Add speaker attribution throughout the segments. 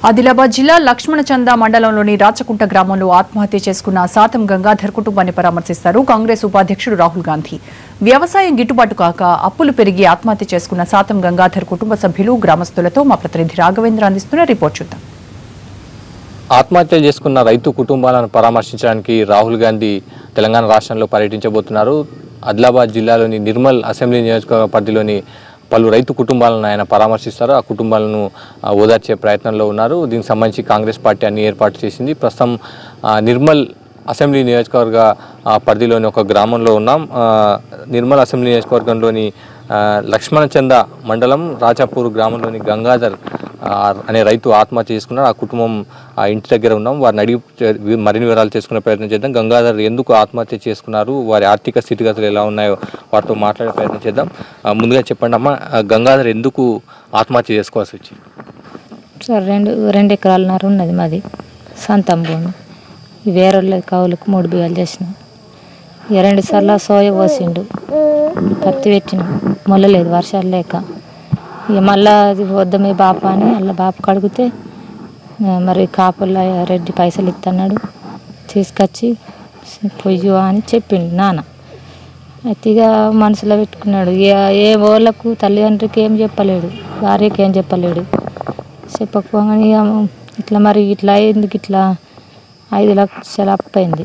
Speaker 1: ఆదిలాబాద్ జిల్లా లక్ష్మణచంద మండలంలోని రాచకుంట గ్రామంలో ఆత్మహత్య చేసుకున్న సాతం గంగాధర్ కుటుంబాన్ని పరామర్శిస్తారు కాంగ్రెస్ ఉపాధ్యక్షుడు రాహుల్ గాంధీ. వ్యవసాయం గిట్టుబాటు కాక అప్పులు పెరిగి ఆత్మహత్య చేసుకున్న సాతం గంగాధర్ కుటుంబ సభ్యులు గ్రామస్తులతో మా ప్రతినిధి రాఘవేంద్ర అందిస్తున్న రిపోర్ట్ చూద్దాం.
Speaker 2: ఆత్మహత్య చేసుకున్న రైతు కుటుంబాలను పరామర్శించడానికి రాహుల్ గాంధీ తెలంగాణ రాష్ట్రంలో పర్యటించబోతున్నారు. ఆదిలాబాద్ జిల్లాలోని నిర్మల్ అసెంబ్లీ నియోజకవర్గ పరిధిలోని పలు రైతు కుటుంబాలను ఆయన పరామర్శిస్తారు. ఆ కుటుంబాలను ఓదార్చే ప్రయత్నంలో ఉన్నారు. దీనికి సంబంధించి కాంగ్రెస్ పార్టీ అన్ని ఏర్పాటు చేసింది. ప్రస్తుతం నిర్మల్ అసెంబ్లీ నియోజకవర్గ పరిధిలోని ఒక గ్రామంలో ఉన్నాం. నిర్మల్ అసెంబ్లీ నియోజకవర్గంలోని లక్ష్మణచంద మండలం రాచాపూర్ గ్రామంలోని గంగాధర్ అనే రైతు ఆత్మహత్య చేసుకున్నారు. ఆ కుటుంబం ఇంటి దగ్గర ఉన్నాం. వారిని అడిగి మరిన్ని వివరాలు చేసుకునే ప్రయత్నం చేద్దాం. గంగాధర్ ఎందుకు ఆత్మహత్య చేసుకున్నారు, వారి ఆర్థిక స్థితిగతులు ఎలా ఉన్నాయో వారితో మాట్లాడే ప్రయత్నం చేద్దాం. ముందుగా చెప్పండి అమ్మా, గంగాధర్ ఎందుకు ఆత్మహత్య చేసుకోవాల్సి వచ్చింది?
Speaker 3: సార్, రెండు ఎకరాలన్నర ఉన్నది మాది సొంతం భూమి. వేరే కవులకు 3 బియ్యాలు చేసినాం. 2 సార్లు సోయ పోసిండు, పత్తి పెట్టిన మొల్లలేదు వర్షాలు లేక. ఇక మళ్ళీ అది వద్దమే బాప అని అలా బాపకు అడిగితే మరి కాపుల రెడ్డి పైసలు ఇస్తున్నాడు, తీసుకొచ్చి పొయ్యు అని చెప్పిండు నాన్న. అయితే ఇక మనసులో పెట్టుకున్నాడు. ఏ వాళ్ళకు తల్లిదండ్రికి ఏం చెప్పలేడు, భార్యకి ఏం చెప్పలేడు. చెప్పకపోగానే ఇక ఇట్లా మరి ఇట్లా ఎందుకు ఇట్లా 5 లక్షలు అప్పయింది.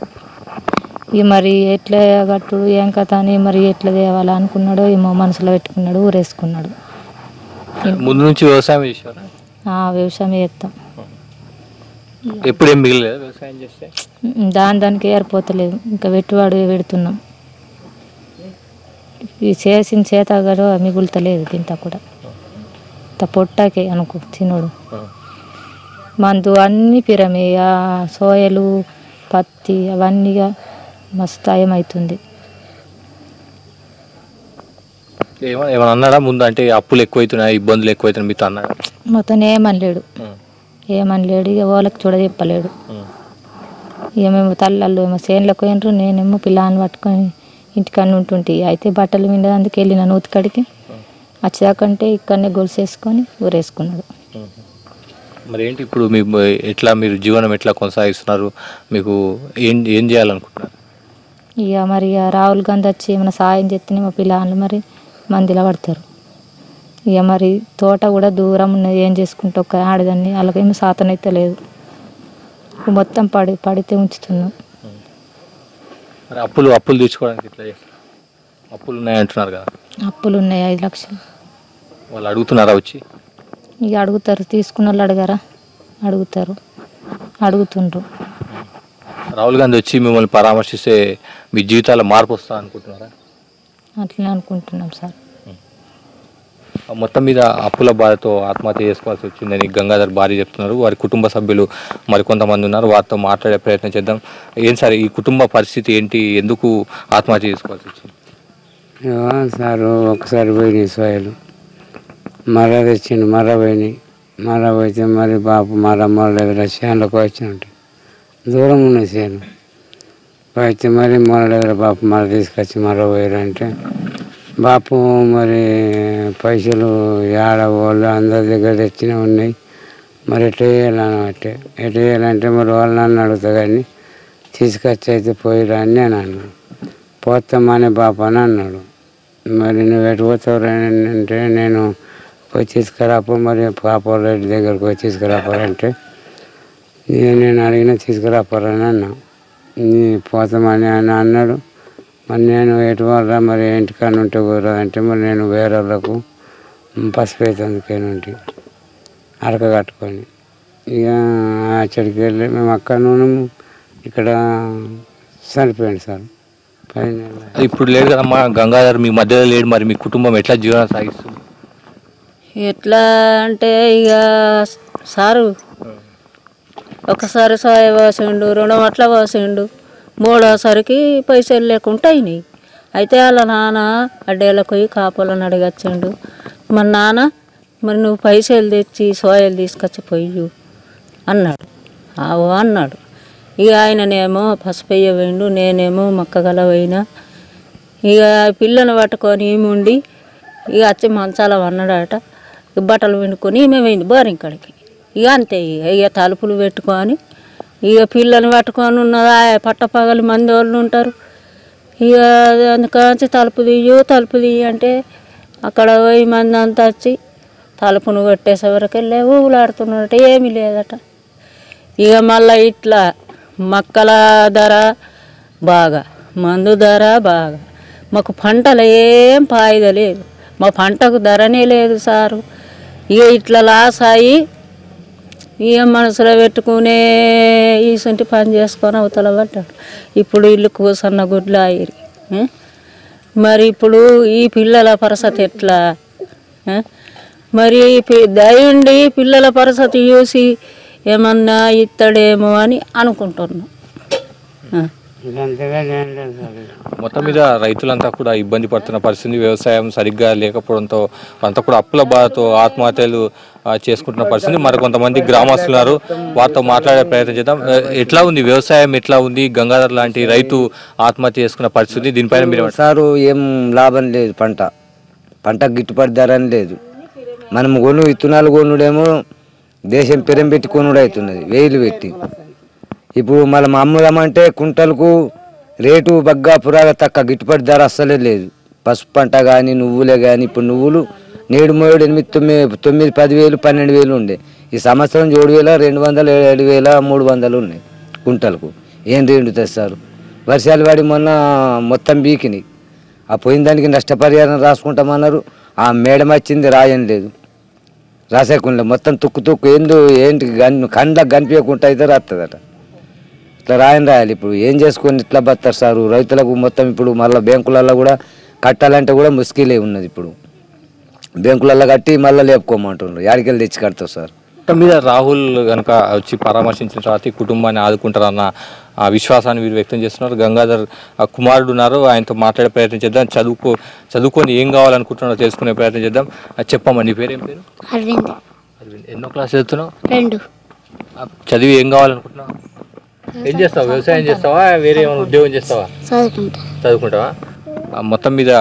Speaker 3: ఇక మరి ఎట్లా కట్టు ఏం కథ అని మరి ఎట్లా తేవాలా అనుకున్నాడో ఏమో మనసులో పెట్టుకున్నాడు, ఊరేసుకున్నాడు.
Speaker 2: ముందు నుంచి వ్యవసాయం చేసేవారా?
Speaker 3: వ్యవసాయం చేస్తాం.
Speaker 2: ఎప్పుడు ఏం మిగిలేదు వ్యవసాయం చేస్తే?
Speaker 3: దానికి ఏర్పోతలేదు, ఇంకా పెట్టుబడి పెడుతున్నాం. ఈ చేసిన చేత కూడా మిగులుతలేదు. ఇంత కూడా పొట్టాకే అనుకో తినడు. మందు అన్నీ పిరమే, సోయలు పత్తి అవన్నీగా మస్తు అవుతుంది.
Speaker 2: ఏమన్నా అన్నాడా ముందు? అంటే అప్పులు ఎక్కువైతున్నాయి, ఇబ్బందులు ఎక్కువైతున్నాయి మీతో అన్నాడా?
Speaker 3: మొత్తం ఏమనలేడు. ఇక వాళ్ళకి చూడ చెప్పలేడు. ఇక మేము తల్లళ్ళు ఏమో చేనులకు పోయినరు, నేనేమో పిల్లని పట్టుకొని ఇంటికన్నా ఉంటుంటే అయితే బట్టలు విండేందుకు వెళ్ళిన నూతికడికి వచ్చేదాకంటే ఇక్కడనే గొలుసేసుకొని ఊరేసుకున్నాడు.
Speaker 2: మరి ఏంటి ఇప్పుడు మీరు జీవనం ఎట్లా కొనసాగిస్తున్నారు? మీకు ఏం చేయాలనుకుంటున్నారు?
Speaker 3: ఇక మరి రాహుల్ గాంధీ వచ్చి ఏమైనా సాయం చేస్తేనే మా పిల్లలు మరి మందిలో పడతారు. ఇక మరి తోట కూడా దూరం ఉన్నది, ఏం చేసుకుంటే ఒక ఆడదాన్ని వాళ్ళకేమో సాతన అయితే లేదు. మొత్తం పడితే ఉంచుతున్నాం.
Speaker 2: మరి అప్పులు తీర్చుకోవడానికి ఎట్లా చేస్తారు? అప్పులు ఉన్నాయంటున్నారు కదా.
Speaker 3: అప్పులు ఉన్నాయి 5 లక్షలు.
Speaker 2: వాళ్ళు అడుగుతున్నారా వచ్చి?
Speaker 3: ఇక అడుగుతారు, తీసుకున్న వాళ్ళు అడగారా? అడుగుతుండ్రు.
Speaker 2: రాహుల్ గాంధీ వచ్చి మిమ్మల్ని పరామర్శిస్తే మీ జీవితాల్లో మార్పు వస్తా అనుకుంటున్నారా?
Speaker 3: అట్లనే అనుకుంటున్నాం సార్.
Speaker 2: మొత్తం మీద అప్పుల బాధతో ఆత్మహత్య చేసుకోవాల్సి వచ్చిందని గంగాధర్ భార్య చెప్తున్నారు. వారి కుటుంబ సభ్యులు మరికొంతమంది ఉన్నారు, వారితో మాట్లాడే ప్రయత్నం చేద్దాం. ఏం సార్ ఈ కుటుంబ పరిస్థితి ఏంటి, ఎందుకు ఆత్మహత్య చేసుకోవాల్సి వచ్చింది?
Speaker 4: సారు ఒకసారి పోయినాయి సోయలు, మర్ర తెచ్చిండు, మర్ర పోయితే మరి బాపు మర్ర దగ్గర చేనులకు వచ్చినట్టు దూరం ఉన్నాయి చేను పోయితే మరి మొల దగ్గర బాపు మర్ర తీసుకొచ్చి మర్ర పోయారంటే బాపు మరి పైసలు వాళ్ళు అందరి దగ్గర తెచ్చినవి ఉన్నాయి, మరి ఎట్లా చేయాలంటే మరి వాళ్ళు నన్ను అడుగుతా కానీ తీసుకొచ్చి అయితే పోయిరా అని నేను అన్నాను. పోతామని బాపు అని అన్నాడు. మరి నువ్వు ఎటు పోతావు అంటే నేను పోయి తీసుకురాపో, మరి పాప రెడ్డి దగ్గరకు పోయి తీసుకురాపోరంటే నేను అడిగిన తీసుకురాపోరని అన్నా. పోతామని అని అన్నాడు. మరి నేను ఎటు వాళ్ళ మరి ఇంటికాడ ఉంటే పోరా అంటే మరి నేను వేరే వాళ్ళకు పసుపు అవుతుందికేనంటే అరక కట్టుకొని ఇక అక్కడికి వెళ్ళి మేము అక్కడ నుండి ఇక్కడ చనిపోయాడు సార్.
Speaker 2: ఇప్పుడు లేదు కదమ్మా గంగాధర్, మీ మధ్యలో లేడు. మరి మీ కుటుంబం ఎట్లా జీవనం సాగిస్తుంది?
Speaker 5: ఎట్లా అంటే ఇక సారు ఒకసారి సాయ పోసిండు, 2 అట్లా పోసిండు, 3ఓసారికి పైసలు లేకుండా అయినాయి. అయితే వాళ్ళ నాన్న అడ్డేళ్ళకు పోయి కాపులను అడిగచ్చిండు. మన నాన్న మరి నువ్వు పైసలు తెచ్చి సోయలు తీసుకొచ్చి పొయ్యు అన్నాడు. అన్నాడు. ఇక ఆయననేమో పసుపయ్య పోయిండు, నేనేమో మొక్కగల పోయినా. ఇక పిల్లను పట్టుకొని ఉండి ఇక వచ్చి మంచాల అన్నాడట. బట్టలు పిండుకొని ఈమె పోయింది బోరింగ్ కాడికి. ఇక అంతే ఇక తలుపులు పెట్టుకొని ఇక పిల్లని పట్టుకొని ఉన్నదా పట్టపగలు మంది వాళ్ళు ఉంటారు. ఇక అందుకని తలుపు తీయి అంటే అక్కడ 1000 మంది అంతా వచ్చి తలుపును కొట్టేసేవరకు వెళ్ళే ఊగులాడుతున్నట్టు ఏమీ లేదట. ఇక మళ్ళీ ఇట్లా మక్కల ధర బాగా, మందు ధర బాగా, మాకు పంటలు ఏం ఫాయిదా లేదు, మా పంటకు ధరనే లేదు సారు. ఇక ఇట్లా లాస్ అయ్యి ఇక మనసులో పెట్టుకునే ఈసంటి పని చేసుకొని అవతల పడ్డాడు. ఇప్పుడు ఇల్లు కూసన్న గుడ్లు ఆయిరి. మరి ఇప్పుడు ఈ పిల్లల పరిస్థితి ఎట్లా? మరి దయండి పిల్లల పరిస్థితి చూసి ఏమన్నా ఇస్తాడేమో అని అనుకుంటున్నాం.
Speaker 2: మొత్తం మీద రైతులంతా కూడా ఇబ్బంది పడుతున్న పరిస్థితి, వ్యవసాయం సరిగ్గా లేకపోవడంతో అంతా కూడా అప్పుల బాధతో ఆత్మహత్యలు చేసుకుంటున్న పరిస్థితి. మరికొంతమంది గ్రామస్తున్నారు, వారితో మాట్లాడే ప్రయత్నం చేద్దాం. ఎట్లా ఉంది వ్యవసాయం, ఎట్లా ఉంది? గంగాధర్ లాంటి రైతు ఆత్మహత్య చేసుకున్న పరిస్థితి, దీనిపైన మీరు
Speaker 6: సారు ఏం లాభం లేదు, పంటకు గిట్టుబాటు ధర అని లేదు. మనం విత్తనాలు కొనుడేమో దేశం పెరం పెట్టి కొనుడు అవుతున్నది, 1000 పెట్టి. ఇప్పుడు మళ్ళీ అమ్ముదామంటే కుంటలకు రేటు బగ్గా పురాగా తక్కువ, గిట్టుబాటు ధర అస్సలే లేదు. పసుపు పంట కానీ నువ్వులే కానీ, ఇప్పుడు నువ్వులు 7, 8, 9, 10,000, 12,000 ఉండే. ఈ సంవత్సరం 7,200, 7,300 ఉన్నాయి కుంటలకు. ఏం రేటు తెస్తారు? వర్షాలు పడి మొన్న మొత్తం బీకినాయి. ఆ పోయిన దానికి నష్టపరిహారం రాసుకుంటామన్నారు. ఆ మేడం వచ్చింది రాయని లేదు, రాసేకుండా మొత్తం తుక్కు ఏంటి కండ్లకు కనిపించకుండా అయితే రాస్తుందట. ఇట్లా రాయాలి. ఇప్పుడు ఏం చేసుకొని ఇట్లా బతారు సారు రైతులకు? మొత్తం ఇప్పుడు మళ్ళీ బ్యాంకులలో కూడా కట్టాలంటే కూడా ముస్కిలే ఉన్నది. ఇప్పుడు బ్యాంకులలో కట్టి మళ్ళీ లేపుకోమంటున్నారు, యాడికెళ్ళి తెచ్చి కడతారు సార్.
Speaker 2: మీద రాహుల్ కనుక వచ్చి పరామర్శించిన తర్వాత ఈ కుటుంబాన్ని ఆదుకుంటారన్న విశ్వాసాన్ని వీరు వ్యక్తం చేస్తున్నారు. గంగాధర్ కుమారుడు ఉన్నారు, ఆయనతో మాట్లాడే ప్రయత్నం చేద్దాం. చదువుకొని ఏం కావాలనుకుంటున్నారో తెలుసుకునే ప్రయత్నం చేద్దాం. చెప్పమ్మా, నీ పేరు ఏం పేరు?
Speaker 7: అరవింద్.
Speaker 2: ఎన్నో క్లాస్ చదువుతున్నావు?
Speaker 7: 2.
Speaker 2: చదివి ఏం కావాలనుకుంటున్నావు? ఏం చేస్తావు? వ్యవసాయం చేస్తావా, వేరే ఏమైనా ఉద్యోగం చేస్తావా? చదువుకుంటావా? మొత్తం మీద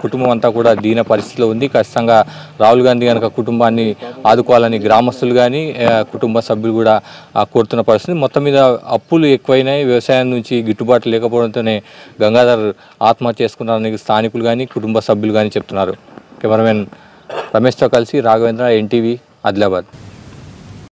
Speaker 2: కుటుంబం అంతా కూడా దీన పరిస్థితిలో ఉంది. ఖచ్చితంగా రాహుల్ గాంధీ కనుక కుటుంబాన్ని ఆదుకోవాలని గ్రామస్తులు కానీ కుటుంబ సభ్యులు కూడా కోరుతున్న పరిస్థితి. మొత్తం మీద అప్పులు ఎక్కువైనాయి, వ్యవసాయం నుంచి గిట్టుబాటు లేకపోవడంతోనే గంగాధర్ ఆత్మహత్య చేసుకున్నారని స్థానికులు కానీ కుటుంబ సభ్యులు కానీ చెప్తున్నారు. కెమెరామెన్ రమేష్తో కలిసి రాఘవేంద్ర, NTV, ఆదిలాబాద్.